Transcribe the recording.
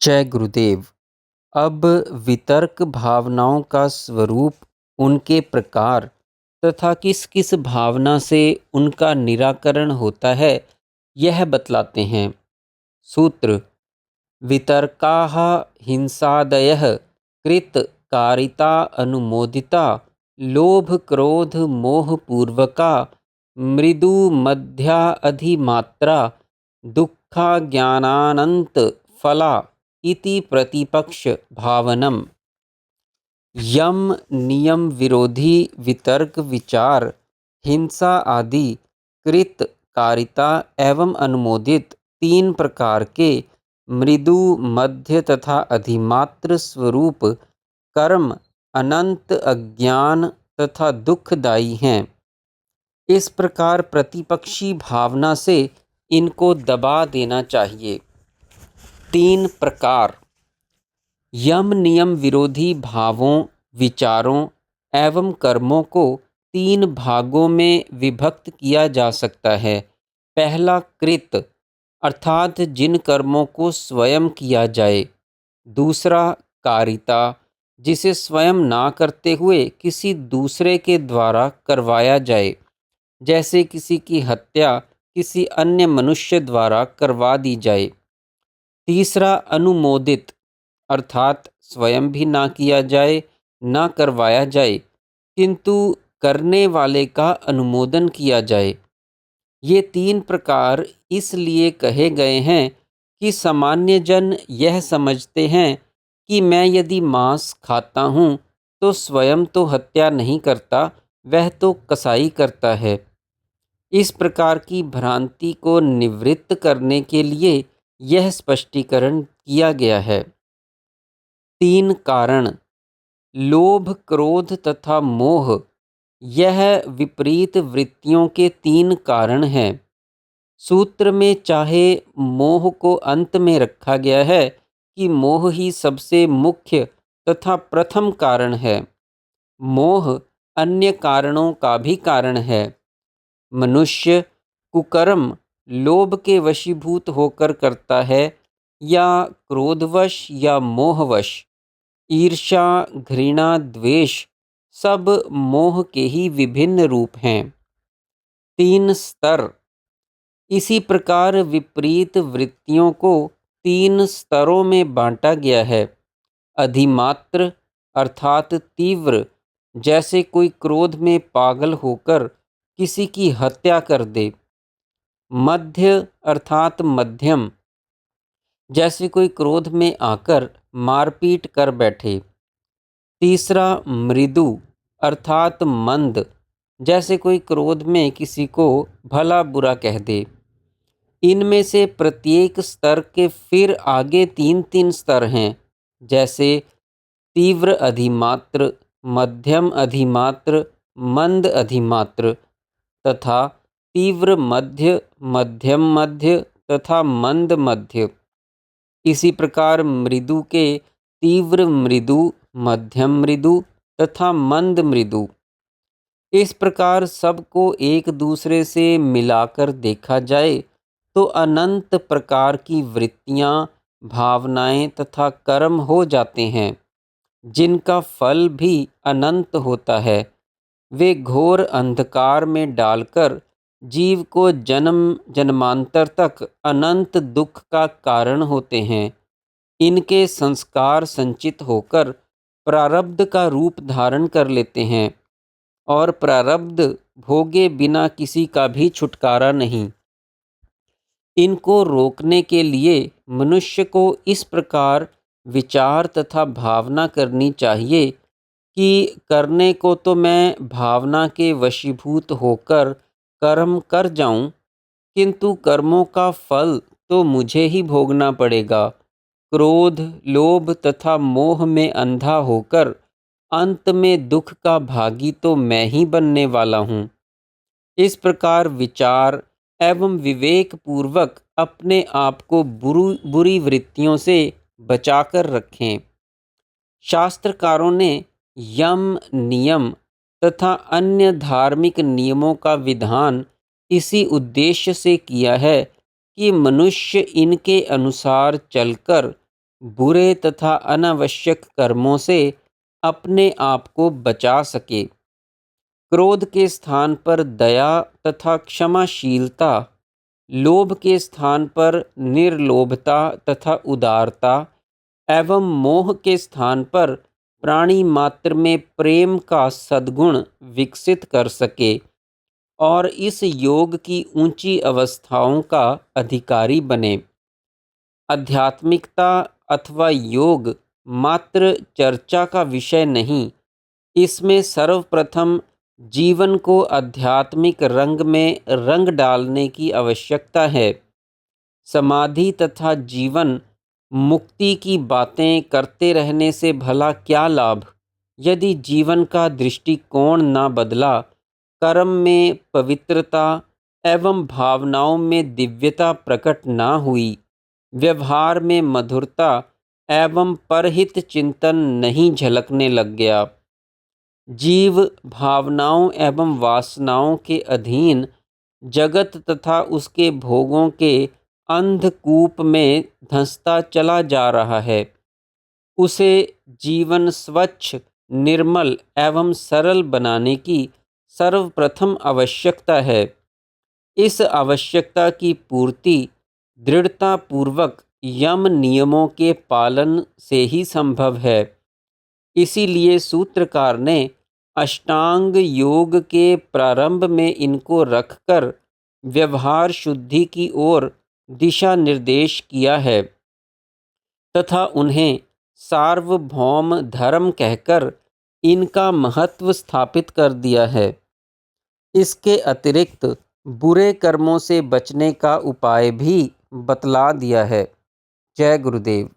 जय गुरुदेव। अब वितर्क भावनाओं का स्वरूप, उनके प्रकार तथा किस किस भावना से उनका निराकरण होता है, यह बतलाते हैं। सूत्र: वितर्काः हिंसादयः कृत कारिता अनुमोदिता लोभ क्रोध मोहपूर्वका मृदु मध्या अधिमात्रा दुःखा ज्ञानानंत फला इति प्रतिपक्ष भावनम। यम नियम विरोधी वितर्क विचार हिंसा आदि कृत कारिता एवं अनुमोदित तीन प्रकार के मृदु मध्य तथा अधिमात्र स्वरूप कर्म अनंत अज्ञान तथा दुखदायी हैं। इस प्रकार प्रतिपक्षी भावना से इनको दबा देना चाहिए। तीन प्रकार: यम नियम विरोधी भावों, विचारों एवं कर्मों को तीन भागों में विभक्त किया जा सकता है। पहला कृत, अर्थात जिन कर्मों को स्वयं किया जाए। दूसरा कारिता, जिसे स्वयं ना करते हुए किसी दूसरे के द्वारा करवाया जाए, जैसे किसी की हत्या किसी अन्य मनुष्य द्वारा करवा दी जाए। तीसरा अनुमोदित, अर्थात स्वयं भी ना किया जाए, ना करवाया जाए, किंतु करने वाले का अनुमोदन किया जाए। ये तीन प्रकार इसलिए कहे गए हैं कि सामान्य जन यह समझते हैं कि मैं यदि मांस खाता हूँ तो स्वयं तो हत्या नहीं करता, वह तो कसाई करता है। इस प्रकार की भ्रांति को निवृत्त करने के लिए यह स्पष्टीकरण किया गया है। तीन कारण: लोभ क्रोध तथा मोह, यह विपरीत वृत्तियों के तीन कारण हैं। सूत्र में चाहे मोह को अंत में रखा गया है कि मोह ही सबसे मुख्य तथा प्रथम कारण है। मोह अन्य कारणों का भी कारण है। मनुष्य कुकर्म लोभ के वशीभूत होकर करता है, या क्रोधवश या मोहवश। ईर्ष्या घृणा द्वेष सब मोह के ही विभिन्न रूप हैं। तीन स्तर: इसी प्रकार विपरीत वृत्तियों को तीन स्तरों में बांटा गया है। अधिमात्र अर्थात तीव्र, जैसे कोई क्रोध में पागल होकर किसी की हत्या कर दे। मध्य अर्थात मध्यम, जैसे कोई क्रोध में आकर मारपीट कर बैठे। तीसरा मृदु अर्थात मंद, जैसे कोई क्रोध में किसी को भला बुरा कह दे। इनमें से प्रत्येक स्तर के फिर आगे तीन तीन स्तर हैं, जैसे तीव्र अधिमात्र, मध्यम अधिमात्र, मंद अधिमात्र तथा तीव्र मध्य, मध्यम मध्य तथा मंद मध्य। इसी प्रकार मृदु के तीव्र मृदु, मध्यम मृदु तथा मंद मृदु। इस प्रकार सबको एक दूसरे से मिलाकर देखा जाए तो अनंत प्रकार की वृत्तियां, भावनाएं तथा कर्म हो जाते हैं, जिनका फल भी अनंत होता है। वे घोर अंधकार में डालकर जीव को जन्म जन्मांतर तक अनंत दुख का कारण होते हैं। इनके संस्कार संचित होकर प्रारब्ध का रूप धारण कर लेते हैं, और प्रारब्ध भोगे बिना किसी का भी छुटकारा नहीं। इनको रोकने के लिए मनुष्य को इस प्रकार विचार तथा भावना करनी चाहिए कि करने को तो मैं भावना के वशीभूत होकर कर्म कर जाऊं, किंतु कर्मों का फल तो मुझे ही भोगना पड़ेगा। क्रोध लोभ तथा मोह में अंधा होकर अंत में दुख का भागी तो मैं ही बनने वाला हूँ। इस प्रकार विचार एवं विवेक पूर्वक अपने आप को बुरी वृत्तियों से बचाकर रखें। शास्त्रकारों ने यम नियम तथा अन्य धार्मिक नियमों का विधान इसी उद्देश्य से किया है कि मनुष्य इनके अनुसार चलकर बुरे तथा अनावश्यक कर्मों से अपने आप को बचा सके। क्रोध के स्थान पर दया तथा क्षमाशीलता, लोभ के स्थान पर निर्लोभता तथा उदारता एवं मोह के स्थान पर प्राणी मात्र में प्रेम का सद्गुण विकसित कर सके और इस योग की ऊंची अवस्थाओं का अधिकारी बने। आध्यात्मिकता अथवा योग मात्र चर्चा का विषय नहीं, इसमें सर्वप्रथम जीवन को आध्यात्मिक रंग में रंग डालने की आवश्यकता है। समाधि तथा जीवन मुक्ति की बातें करते रहने से भला क्या लाभ, यदि जीवन का दृष्टिकोण ना बदला, कर्म में पवित्रता एवं भावनाओं में दिव्यता प्रकट ना हुई, व्यवहार में मधुरता एवं परहित चिंतन नहीं झलकने लग गया। जीव भावनाओं एवं वासनाओं के अधीन जगत तथा उसके भोगों के अंधकूप में धंसता चला जा रहा है। उसे जीवन स्वच्छ, निर्मल एवं सरल बनाने की सर्वप्रथम आवश्यकता है। इस आवश्यकता की पूर्ति दृढ़तापूर्वक यम नियमों के पालन से ही संभव है। इसीलिए सूत्रकार ने अष्टांग योग के प्रारंभ में इनको रखकर व्यवहार शुद्धि की ओर दिशा निर्देश किया है तथा उन्हें सार्वभौम धर्म कहकर इनका महत्व स्थापित कर दिया है। इसके अतिरिक्त बुरे कर्मों से बचने का उपाय भी बतला दिया है। जय गुरुदेव।